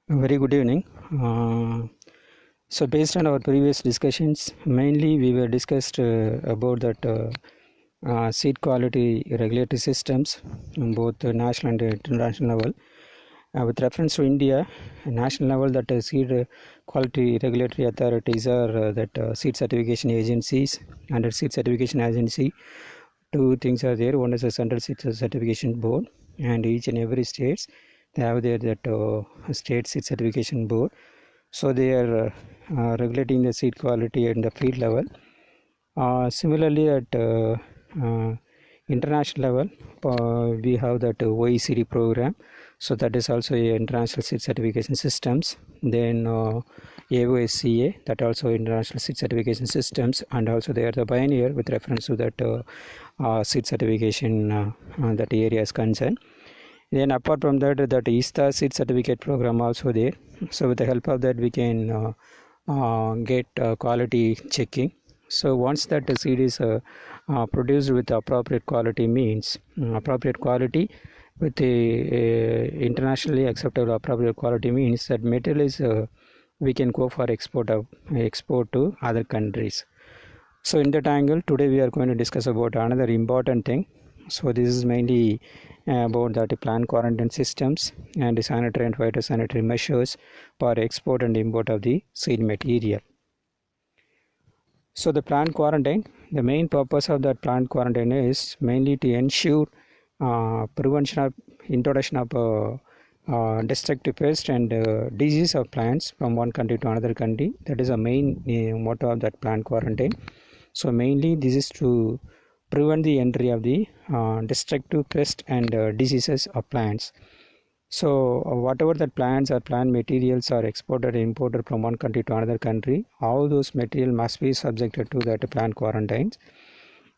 Very good evening. Based on our previous discussions, mainly we were discussed about that seed quality regulatory systems on both the national and international level. With reference to India, national level, that seed quality regulatory authorities are seed certification agencies. Under seed certification agency, two things are there. One is a central seed certification board, and each and every states they have their state seed certification board. So they are regulating the seed quality at the field level. Similarly, at international level, we have that OECD program. So that is also a international seed certification systems. Then AOSCA, that also international seed certification systems, and also they are the pioneer with reference to that seed certification that area is concerned. Then apart from that, that ISTA seed certificate program also there. So with the help of that, we can get quality checking. So once that seed is produced with appropriate quality, means appropriate quality with the internationally acceptable appropriate quality, means that material is we can go for export to other countries. So in that angle, today we are going to discuss about another important thing. So this is mainly about that plant quarantine systems and sanitary and phytosanitary measures for export and import of the seed material. So the plant quarantine, the main purpose of that plant quarantine is mainly to ensure prevention of introduction of destructive pest and disease of plants from one country to another country. That is the main motto of that plant quarantine. So mainly this is to prevent the entry of the destructive pest and diseases of plants. So whatever that plants or plant materials are exported or imported from one country to another country, all those material must be subjected to that plant quarantines.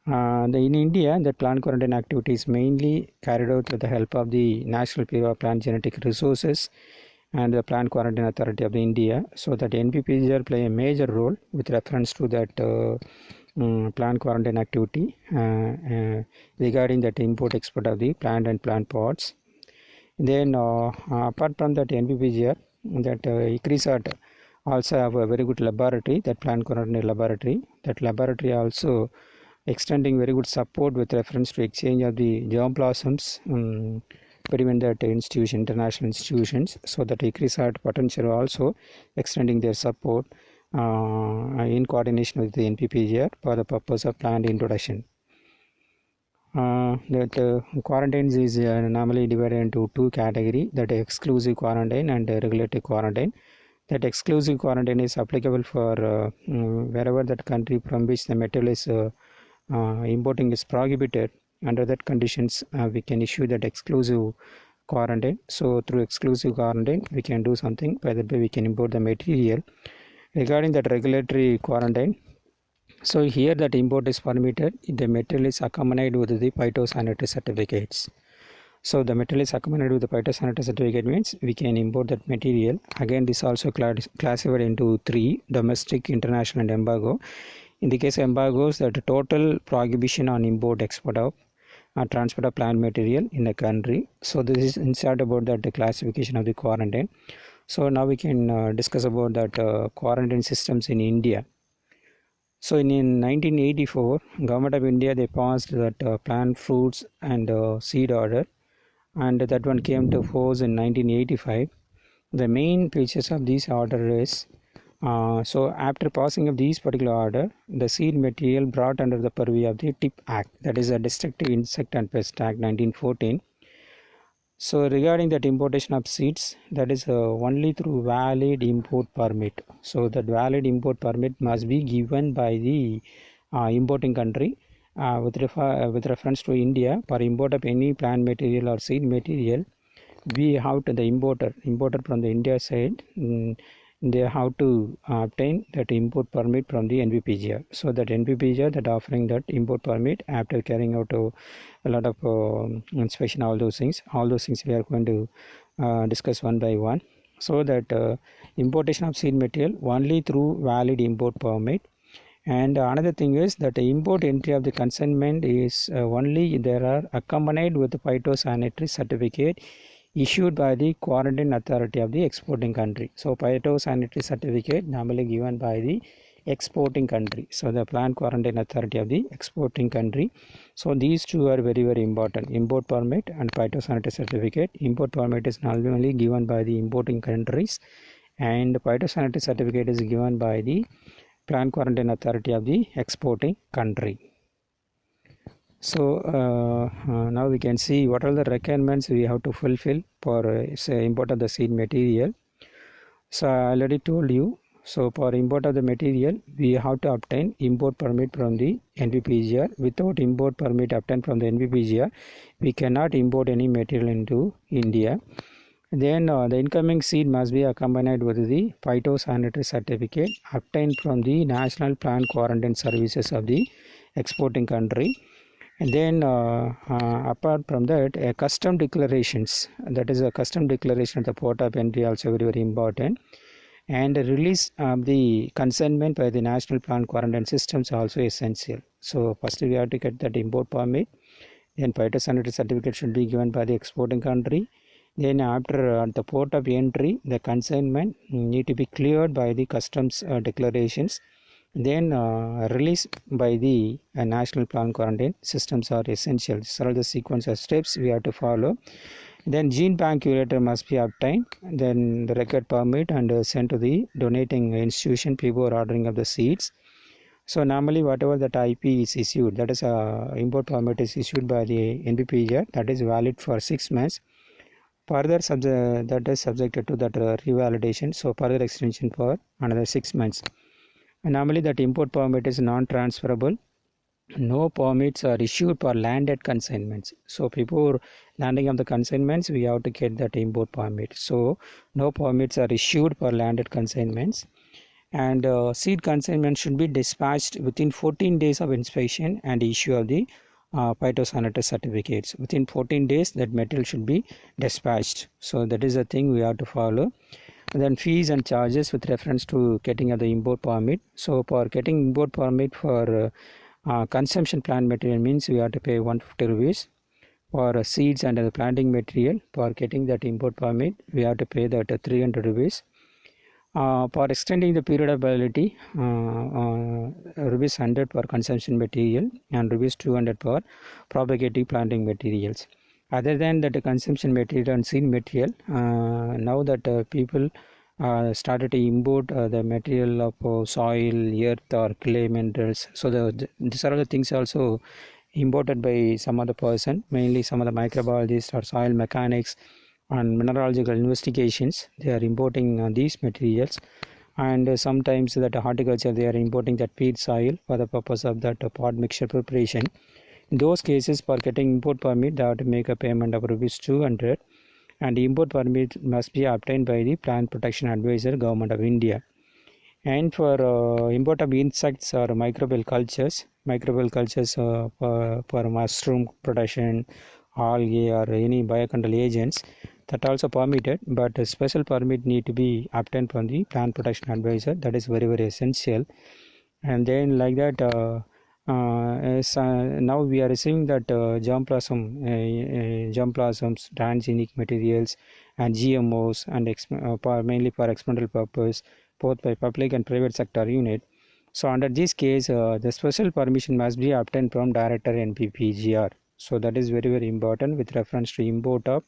In India, the plant quarantine activity is mainly carried out with the help of the National Bureau of Plant Genetic Resources and the Plant Quarantine Authority of India. So that NPPGR play a major role with reference to that plant quarantine activity regarding that import export of the plant and plant pods. Then apart from that NPPGR, that ICRISAT also have a very good laboratory, that plant quarantine laboratory. That laboratory also extending very good support with reference to exchange of the germplasms between that international institutions. So that ICRISAT potential also extending their support in coordination with the NPPGR for the purpose of plant introduction. Quarantines is normally divided into two categories, that exclusive quarantine and regulatory quarantine. That exclusive quarantine is applicable for wherever that country from which the material is importing is prohibited. Under that conditions, we can issue that exclusive quarantine. So through exclusive quarantine, we can do something. By that way, we can import the material. Regarding that regulatory quarantine, so here that import is permitted, the material is accompanied with the phytosanitary certificates. So the material is accompanied with the phytosanitary certificate means we can import that material. Again, this also classified into three: domestic, international, and embargo. In the case of embargoes, that total prohibition on import, export of transport of plant material in a country. So this is inside about that the classification of the quarantine. So now we can discuss about that quarantine systems in India. So in 1984, Government of India they passed that plant, fruits and seed order, and that one came to force in 1985. The main features of this order is so after passing of these particular order, the seed material brought under the purview of the TIP Act, that is a Destructive Insect and Pest Act 1914. So regarding that importation of seeds, that is only through valid import permit. So that valid import permit must be given by the importing country. With reference to India, for import of any plant material or seed material, we have to the importer from the India side. They have to obtain that import permit from the NPPGR. So that NPPGR that offering that import permit after carrying out a lot of inspection, all those things we are going to discuss one by one. So that importation of seed material only through valid import permit. And another thing is that the import entry of the consignment is only there are accompanied with the phytosanitary certificate issued by the quarantine authority of the exporting country. So phytosanitary certificate normally given by the exporting country, so the plant quarantine authority of the exporting country. So these two are very very important, import permit and phytosanitary certificate. Import permit is normally given by the importing countries, and phytosanitary certificate is given by the plant quarantine authority of the exporting country. So now we can see what are the requirements we have to fulfill for import of the seed material. So I already told you. So for import of the material, we have to obtain import permit from the NPPGR. Without import permit obtained from the NPPGR, we cannot import any material into India. Then the incoming seed must be accompanied with the phytosanitary certificate obtained from the National Plant Quarantine Services of the exporting country. And then apart from that, a custom declarations, that is a custom declaration at the port of entry, also very very important. And the release of the consentment by the National Plant Quarantine Systems also essential. So first we have to get that import permit, then phytosanitary certificate should be given by the exporting country. Then after at the port of entry, the consignment need to be cleared by the customs declarations. Then release by the National Plant Quarantine Systems are essential. These are the sequence of steps we have to follow. Then gene bank curator must be obtained. Then the record permit and sent to the donating institution before ordering of the seeds. So normally whatever that IP is issued, that is import permit is issued by the NPPGR, that is valid for 6 months. Further that is subjected to that revalidation. So further extension for another 6 months. And normally that import permit is non-transferable. No permits are issued for landed consignments. So before landing of the consignments, we have to get that import permit. So no permits are issued for landed consignments. And seed consignment should be dispatched within 14 days of inspection and issue of the phytosanitary certificates. Within 14 days that material should be dispatched. So that is the thing we have to follow. And then fees and charges with reference to getting of the import permit. So for getting import permit for consumption plant material means we have to pay 150 rupees. For seeds and the planting material, for getting that import permit, we have to pay that 300 rupees. For extending the period of validity, rupees 100 for consumption material and rupees 200 for propagative planting materials. Other than that consumption material and seed material, now that people started to import the material of soil, earth or clay minerals. So these are the things also imported by some other person, mainly some of the microbiologists or soil mechanics and mineralogical investigations. They are importing these materials, and sometimes that horticulture they are importing that peat soil for the purpose of that pot mixture preparation. In those cases, for getting import permit, they have to make a payment of rupees 200, and import permit must be obtained by the Plant Protection Advisor, Government of India. And for import of insects or microbial cultures for mushroom production, algae or any biocontrol agents, that also permitted, but a special permit need to be obtained from the Plant Protection Advisor. That is very very essential. And then like that now we are receiving that germplasms, transgenic materials and GMOs and mainly for experimental purpose, both by public and private sector unit. So under this case, the special permission must be obtained from Director NPPGR. So that is very very important with reference to import of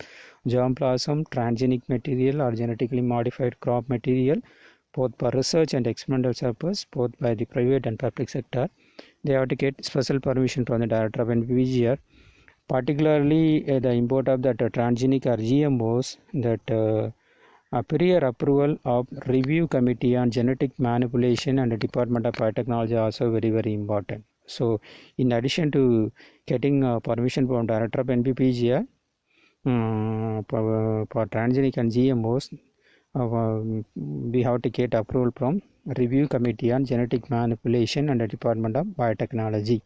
germplasm, transgenic material or genetically modified crop material, both for research and experimental purpose, both by the private and public sector. They have to get special permission from the Director of NPPGR. Particularly the import of that transgenic or GMOs, that prior approval of review committee on genetic manipulation and the Department of Biotechnology also very very important. So in addition to getting permission from Director of NPPGR for transgenic and GMOs, we have to get approval from review committee on genetic manipulation and the Department of Biotechnology.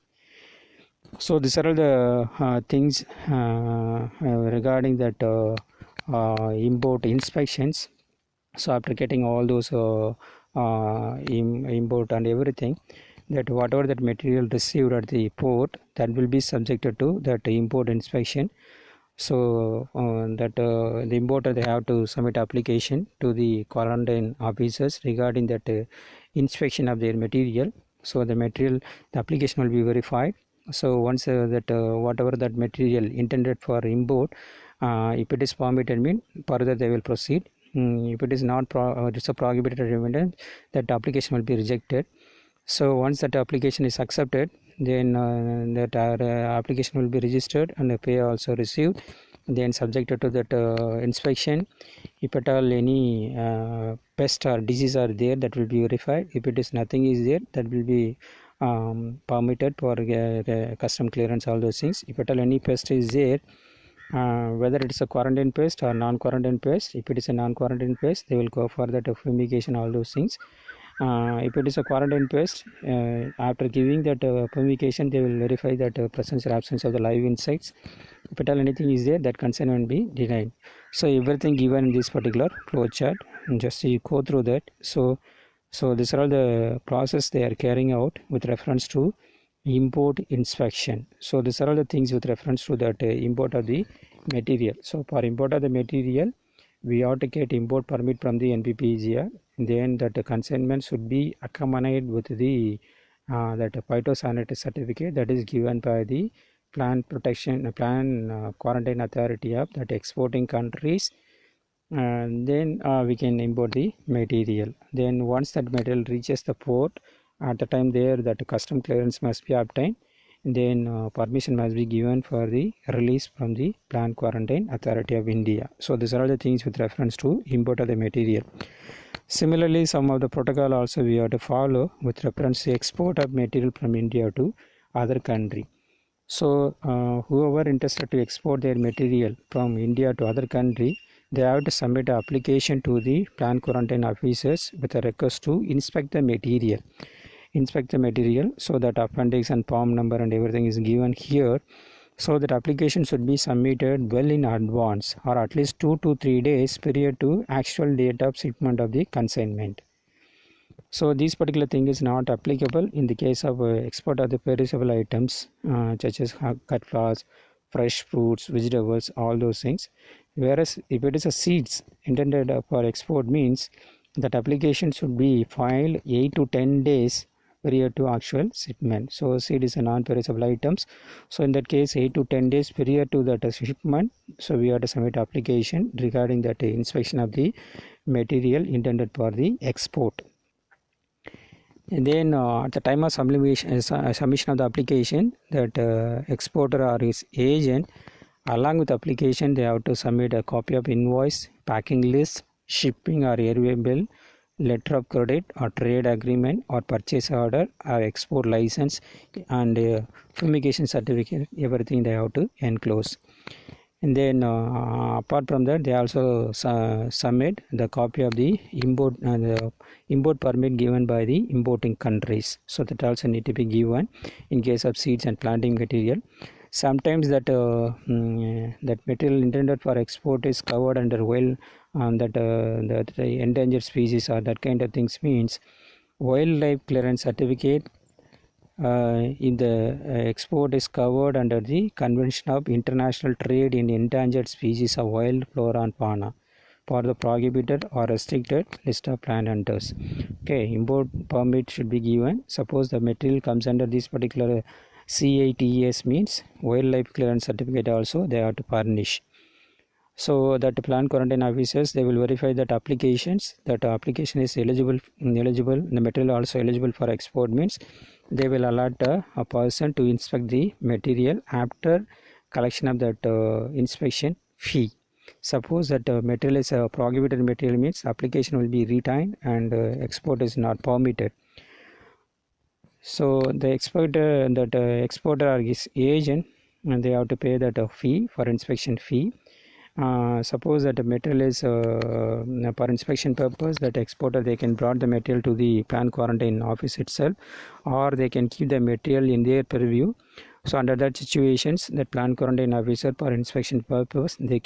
So these are all the things regarding that import inspections. So after getting all those import and everything, that whatever that material received at the port, that will be subjected to that import inspection. So the importer, they have to submit application to the quarantine officers regarding that inspection of their material. So the application will be verified. So once that whatever that material intended for import, if it is permitted, mean further they will proceed. If it is not it's a prohibited evidence, that application will be rejected. So once that application is accepted, then that application will be registered and the pay also received, then subjected to that inspection. If at all any pest or disease are there, that will be verified. If it is nothing is there, that will be permitted for custom clearance, all those things. If at all any pest is there, whether it is a quarantine pest or non-quarantine pest, if it is a non-quarantine pest, they will go for that fumigation, all those things. If it is a quarantine pest, after giving that fumigation, they will verify that presence or absence of the live insects. If at all anything is there, that consent will be denied. So everything given in this particular flow chart, and just you go through that. So these are all the process they are carrying out with reference to import inspection. So these are all the things with reference to that import of the material. So for import of the material, we have to get import permit from the NPPAGR. Then that consignment should be accompanied with the that phytosanitary certificate that is given by the plant quarantine authority of that exporting countries. Then we can import the material. Then once that material reaches the port, at the time there that custom clearance must be obtained. Then permission must be given for the release from the plant quarantine authority of India. So these are all the things with reference to import of the material. Similarly, some of the protocol also we have to follow with reference to export of material from India to other country. So whoever interested to export their material from India to other country, they have to submit an application to the plant quarantine officers with a request to inspect the material. So that appendix and form number and everything is given here. So that application should be submitted well in advance, or at least 2 to 3 days prior to actual date of shipment of the consignment. So this particular thing is not applicable in the case of export of the perishable items such as cut flowers, fresh fruits, vegetables, all those things. Whereas if it is a seeds intended for export, means that application should be filed 8 to 10 days prior to actual shipment. So seed is a non-perishable items. So in that case, 8 to 10 days prior to that shipment, so we have to submit application regarding that inspection of the material intended for the export. And then at the time of submission of the application, that exporter or his agent, along with application, they have to submit a copy of invoice, packing list, shipping or airway bill, letter of credit or trade agreement or purchase order or export license, and fumigation certificate. Everything they have to enclose. And then apart from that, they also submit the copy of the import permit given by the importing countries. So that also need to be given in case of seeds and planting material. Sometimes that that material intended for export is covered under that endangered species or that kind of things, means wildlife clearance certificate in the export is covered under the Convention of International Trade in Endangered Species of Wild Flora and Fauna for the prohibited or restricted list of plant hunters. Okay, import permit should be given. Suppose the material comes under this particular CITES, means wildlife clearance certificate also they have to furnish. So that plant quarantine officers, they will verify that application is eligible, the material also eligible for export, means they will allot a person to inspect the material after collection of that inspection fee. Suppose that material is a prohibited material, means application will be retained and export is not permitted. So the exporter or his agent, and they have to pay that fee for inspection fee. Suppose that the material is for inspection purpose, that exporter, they can brought the material to the plant quarantine office itself, or they can keep the material in their purview. So under that situations, that plant quarantine officer for inspection purpose, they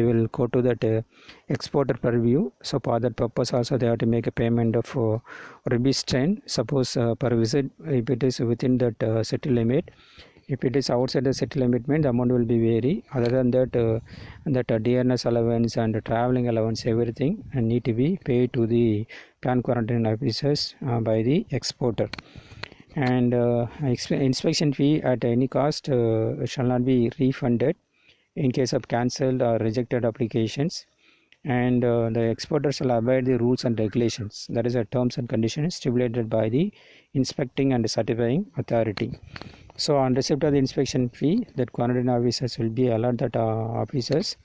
will go to that exporter purview. So for that purpose also they have to make a payment of rupees 10. Suppose per visit, if it is within that city limit, If it is outside the city limit, means the amount will be vary. Other than that, dearness allowance and traveling allowance, everything need to be paid to the plant quarantine officers by the exporter. And inspection fee at any cost shall not be refunded in case of cancelled or rejected applications. And the exporter shall abide the rules and regulations, that is the terms and conditions stipulated by the inspecting and certifying authority. So on receipt of the inspection fee, that quarantine officers will be allowed that officers,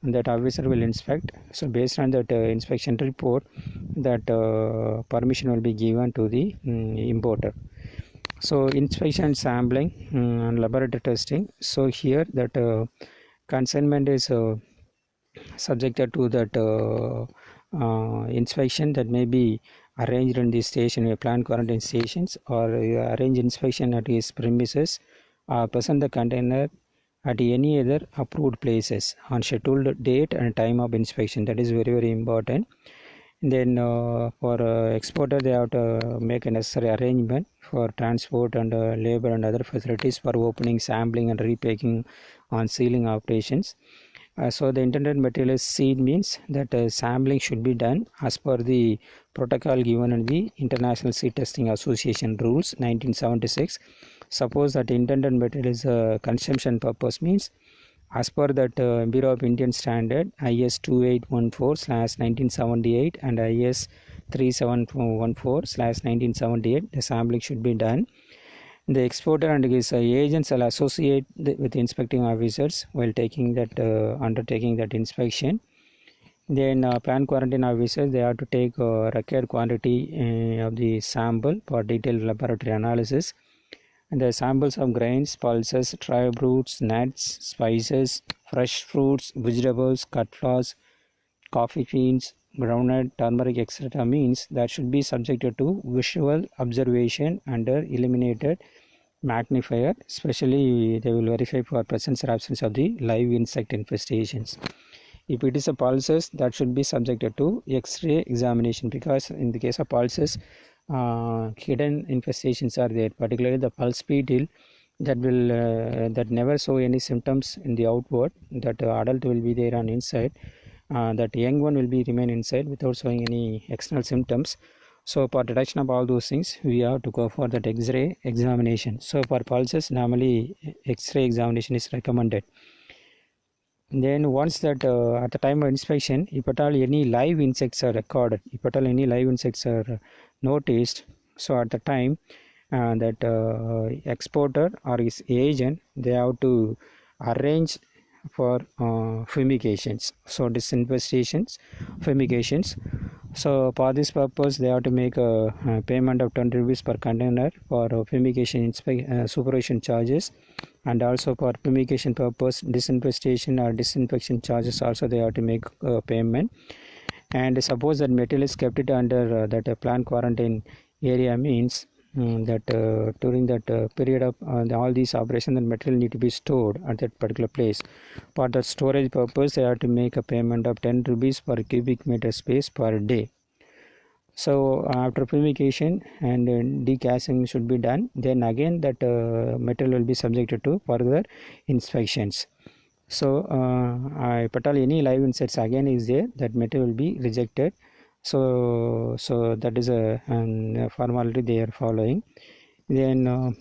and that officer will inspect. So based on that inspection report, that permission will be given to the importer. So inspection, sampling, and laboratory testing. So here that consignment is subjected to that inspection that may be arranged in the station, plant quarantine stations, or arrange inspection at his premises, or present the container at any other approved places on scheduled date and time of inspection. That is very, very important. Then for exporter, they have to make a necessary arrangement for transport and labor and other facilities for opening, sampling, and repacking on sealing operations. So the intended material is seed, means that sampling should be done as per the protocol given in the International Seed Testing Association rules 1976. Suppose that intended material is consumption purpose, means as per that Bureau of Indian Standard IS 2814/1978 and IS 3714/1978, the sampling should be done. The exporter and his agents will associate with inspecting officers while taking that undertaking that inspection. Then plant quarantine officers, they have to take required quantity of the sample for detailed laboratory analysis. And the samples of grains, pulses, dry fruits, nuts, spices, fresh fruits, vegetables, cut flowers, coffee beans, groundnut, turmeric, etc. means that should be subjected to visual observation under illuminated magnifier. Especially they will verify for presence or absence of the live insect infestations. If it is a pulses, that should be subjected to X-ray examination, because in the case of pulses, hidden infestations are there, particularly the pulse beetle that will that never show any symptoms in the outward. That adult will be there on inside, that young one will be remain inside without showing any external symptoms. So for detection of all those things, we have to go for that X-ray examination. So for pulses, normally X-ray examination is recommended. Then once that at the time of inspection, if at all any live insects are recorded, if at all any live insects are noticed, so at the time that exporter or his agent, they have to arrange for fumigations, so disinfestations, fumigations. So for this purpose, they have to make a payment of 20 rupees per container for fumigation supervision charges, and also for fumigation purpose, disinfestation or disinfection charges also they have to make payment. And suppose that material is kept it under that plant quarantine area, means that during that period of all these operations, the material need to be stored at that particular place. For the storage purpose, they have to make a payment of 10 rupees per cubic meter space per day. So after fumigation and degassing should be done, then again that material will be subjected to further inspections. So if at all any live insects again is there, that material will be rejected. So that is a formality they are following. Then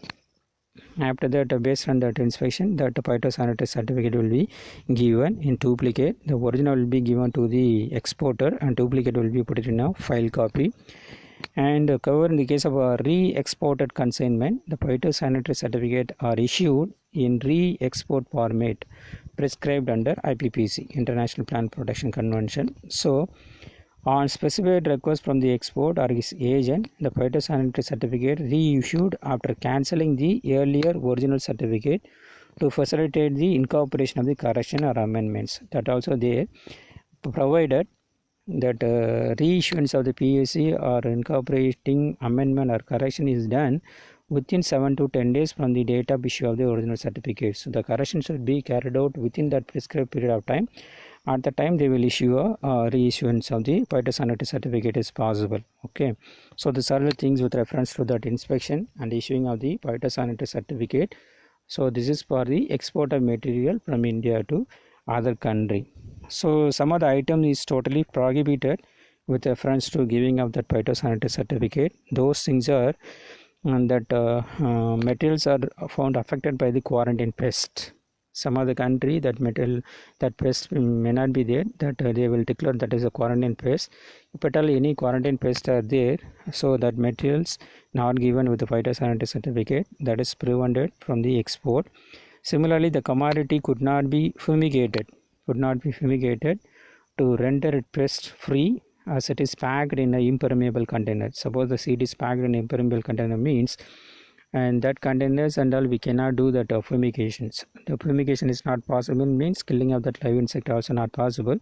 after that, based on that inspection, that phytosanitary certificate will be given in duplicate. The original will be given to the exporter and duplicate will be put in a file copy. And cover in the case of a re-exported consignment, the phytosanitary certificate are issued in re-export format prescribed under IPPC, International Plant Protection Convention. So on specified request from the export or his agent, the phytosanitary certificate reissued after cancelling the earlier original certificate to facilitate the incorporation of the correction or amendments. That also there, provided that reissuance of the PSC or incorporating amendment or correction is done within 7 to 10 days from the date of issue of the original certificate. So the correction should be carried out within that prescribed period of time. At the time they will issue a reissuance of the phytosanitary certificate is possible. Okay, so these are the things with reference to that inspection and issuing of the phytosanitary certificate So this is for the export of material from India to other country. So some of the item is totally prohibited with reference to giving of that phytosanitary certificate. Those things are that materials are found affected by the quarantine pest. Some of the country that material, that pest may not be there, that they will declare that is a quarantine pest. If at all any quarantine pests are there, so that materials not given with the phytosanitary certificate, that is prevented from the export. Similarly, the commodity could not be fumigated to render it pest free, as it is packed in an impermeable container. Suppose the seed is packed in an impermeable container means, and that containers and all, we cannot do that fumigations. The fumigation is not possible means killing of that live insect also not possible.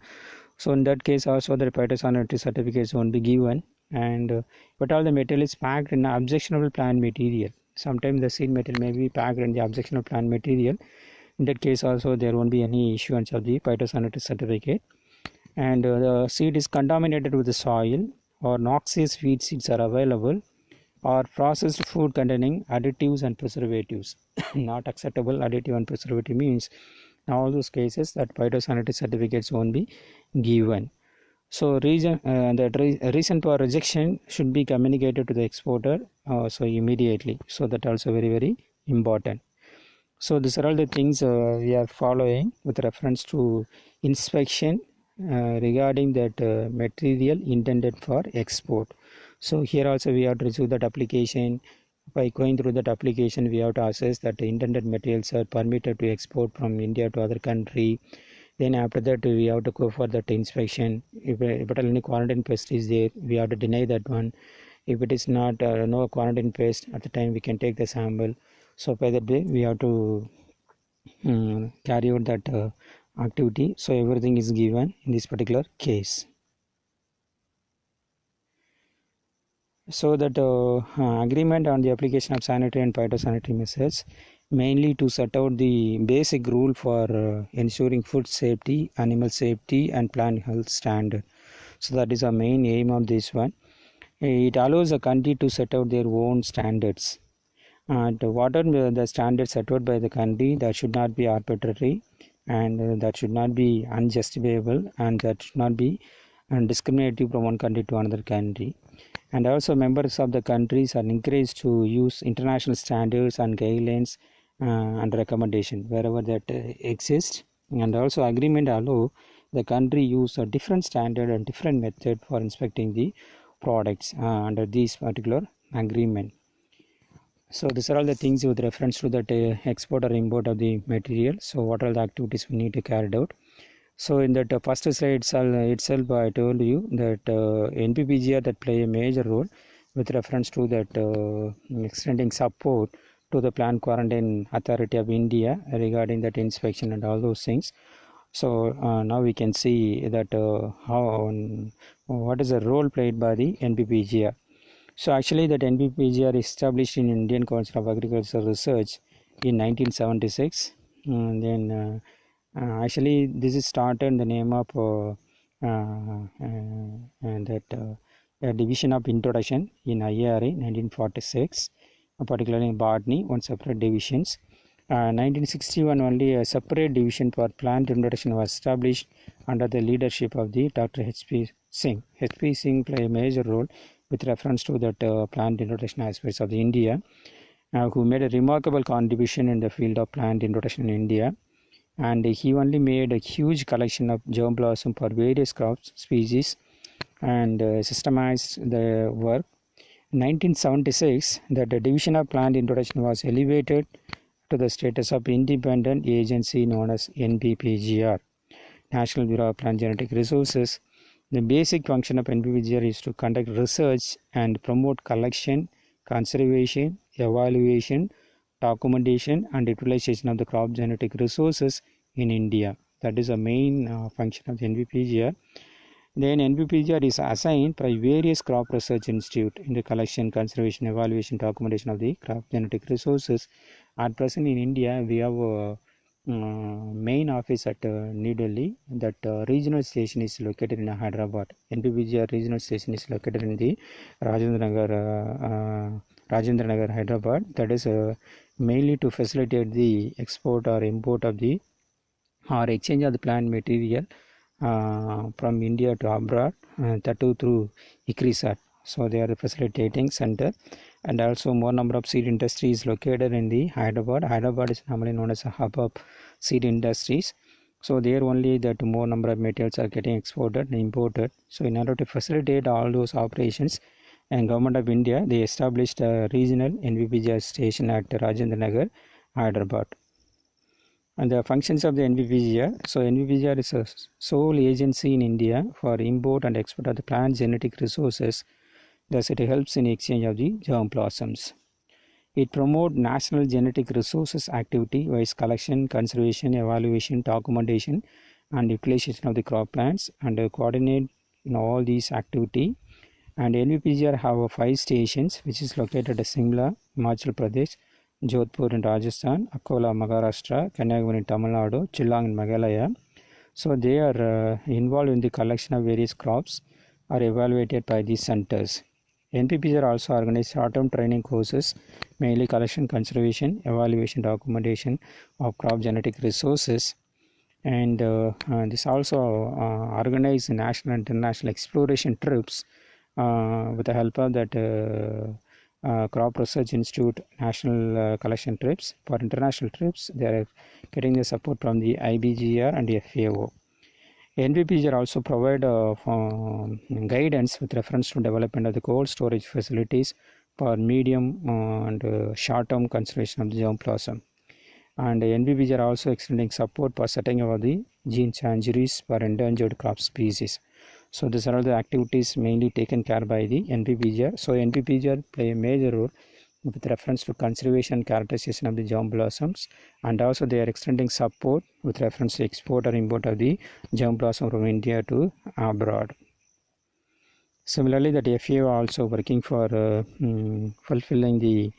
So in that case also the phytosanitary certificates won't be given. And but all the material is packed in objectionable plant material. Sometimes the seed material may be packed in the objectionable plant material. In that case also there won't be any issuance of the phytosanitary certificate. And the seed is contaminated with the soil, or noxious weed seeds are available, or processed food containing additives and preservatives. Not acceptable. Additive and preservative means in all those cases that phytosanitary certificates won't be given. So reason for rejection should be communicated to the exporter so immediately. So that also very important. So these are all the things we are following with reference to inspection regarding that material intended for export. So here also we have to receive that application. By going through that application, we have to assess that the intended materials are permitted to export from India to other country. Then after that we have to go for that inspection. If any quarantine pest is there, we have to deny that one. If it is not no quarantine pest, at the time we can take the sample. So by that way we have to carry out that activity. So everything is given in this particular case. So that agreement on the application of sanitary and phytosanitary measures, mainly to set out the basic rule for ensuring food safety, animal safety and plant health standard. So that is the main aim of this one. It allows a country to set out their own standards. And what are the standards set out by the country, that should not be arbitrary, and that should not be unjustifiable, and that should not be discriminative from one country to another country. And also members of the countries are encouraged to use international standards and guidelines and recommendation wherever that exists. And also agreement allow the country use a different standard and different method for inspecting the products under this particular agreement. So these are all the things with reference to that export or import of the material. So what are the activities we need to carry out? So in that first slide itself I told you that NPPGR that play a major role with reference to that extending support to the Plant Quarantine Authority of India regarding that inspection and all those things. So now we can see that what is the role played by the NPPGR. So actually that NPPGR is established in Indian Council of Agricultural Research in 1976. And then actually this is started in the name of a division of introduction in IARA 1946, particularly in botany, one separate divisions. 1961 only a separate division for plant introduction was established under the leadership of the Dr. H.P. Singh. H.P. Singh played a major role with reference to that plant introduction aspects of the India, who made a remarkable contribution in the field of plant introduction in India. And he only made a huge collection of germ blossom for various crops species and systemized the work. In 1976, the division of plant introduction was elevated to the status of independent agency known as NPPGR, National Bureau of Plant Genetic Resources. The basic function of NPPGR is to conduct research and promote collection, conservation, evaluation, documentation and utilization of the crop genetic resources in India. That is the main function of the NPPGR. Then NPPGR is assigned by various crop research institute in the collection, conservation, evaluation, documentation of the crop genetic resources. At present in India, we have a main office at New Delhi. That regional station is located in Hyderabad. NPPGR regional station is located in the Rajendra Nagar, Hyderabad. That is mainly to facilitate the export or import of the or exchange of the plant material from India to abroad, that too through ICRISAT. So they are the facilitating center, and also more number of seed industries located in the Hyderabad. Hyderabad is normally known as a hub of seed industries. So there only that more number of materials are getting exported and imported. So in order to facilitate all those operations, and Government of India, they established a regional NVPGR station at Rajendra Nagar, Hyderabad. And the functions of the NVPGR. So NVPGR is a sole agency in India for import and export of the plant genetic resources. Thus it helps in exchange of the germ blossoms. It promotes national genetic resources activity wise collection, conservation, evaluation, documentation and utilization of the crop plants, and coordinate in all these activity. And NVPGR have 5 stations which is located at Simla, Himachal Pradesh, Jodhpur in Rajasthan, Akola, Maharashtra, Kanyakumari in Tamil Nadu, Chillang in Meghalaya. So they are involved in the collection of various crops are evaluated by these centers. NPPs are also organized short-term training courses, mainly collection, conservation, evaluation, documentation of crop genetic resources, and this also organize national and international exploration trips with the help of that Crop Research Institute national collection trips. For international trips, they are getting the support from the IBGR and the FAO. NVPs are also provide guidance with reference to development of the cold storage facilities for medium and short-term conservation of the germ blossom. And NVPs are also extending support for setting up the gene sanctuaries for endangered crop species. So these are all the activities mainly taken care by the NPPGR. So NPPGR play a major role with reference to conservation characterization of the germ blossoms, and also they are extending support with reference to export or import of the germ blossom from India to abroad. Similarly, that FAO also working for fulfilling the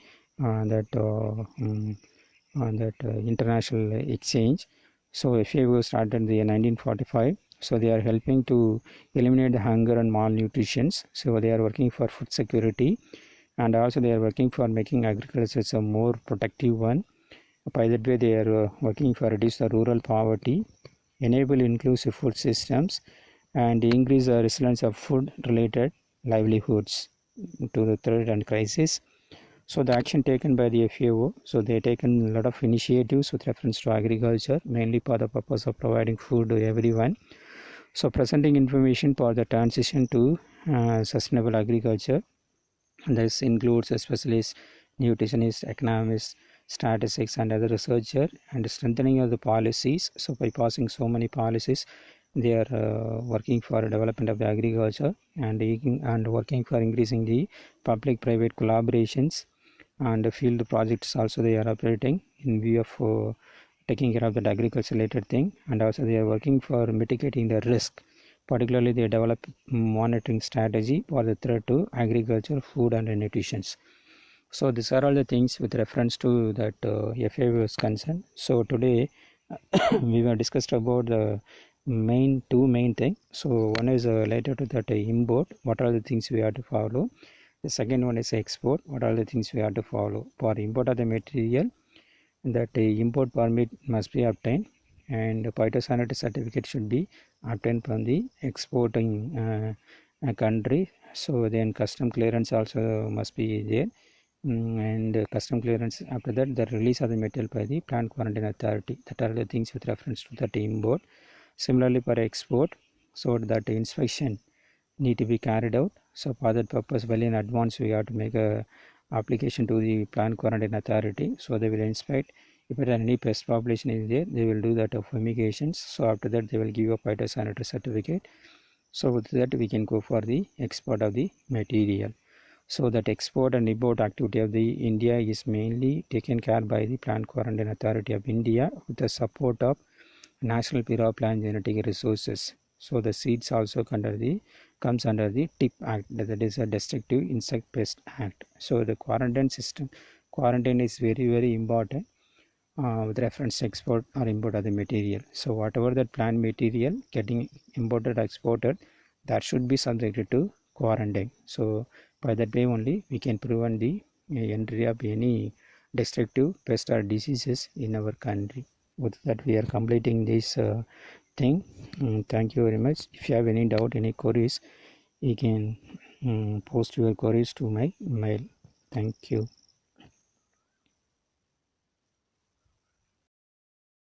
international exchange. So FAO started in the 1945. So they are helping to eliminate the hunger and malnutrition. So they are working for food security, and also they are working for making agriculture a more protective one. By that way, they are working for reduce the rural poverty, enable inclusive food systems, and increase the resilience of food related livelihoods to the threat and crisis. So the action taken by the FAO, so they taken a lot of initiatives with reference to agriculture, mainly for the purpose of providing food to everyone. So presenting information for the transition to sustainable agriculture. This includes specialists, nutritionists, economists, statistics, and other researchers, and strengthening of the policies. So by passing so many policies, they are working for development of the agriculture, and working for increasing the public-private collaborations and field projects. Also, they are operating in view of taking care of that agriculture related thing, and also they are working for mitigating the risk. Particularly, they develop monitoring strategy for the threat to agriculture, food, and nutrition. So these are all the things with reference to that FAO is concerned. So today we were discussed about the two main things. So one is related to that import. What are the things we have to follow? The second one is export. What are the things we have to follow? For import of the material, that import permit must be obtained, and phytosanitary certificate should be obtained from the exporting country. So then custom clearance also must be there, and custom clearance. After that, the release of the material by the plant quarantine authority. That are the things with reference to that import. Similarly for export, so that inspection need to be carried out. So for that purpose, well in advance we have to make a application to the plant quarantine authority. So they will inspect. If there any pest population is there, they will do that of fumigations. So after that, they will give a phytosanitary certificate. So with that, we can go for the export of the material. So that export and import activity of the India is mainly taken care by the Plant Quarantine Authority of India with the support of National Bureau of Plant Genetic Resources. So the seeds also comes under the TIP Act, that is a Destructive Insect Pest Act. So the quarantine is very important with reference to export or import of the material. So whatever that plant material getting imported or exported, that should be subjected to quarantine. So by that way only we can prevent the entry of any destructive pests or diseases in our country. With that, we are completing this thing. Thank you very much. If you have any doubt, any queries, you can post your queries to my mail. Thank you.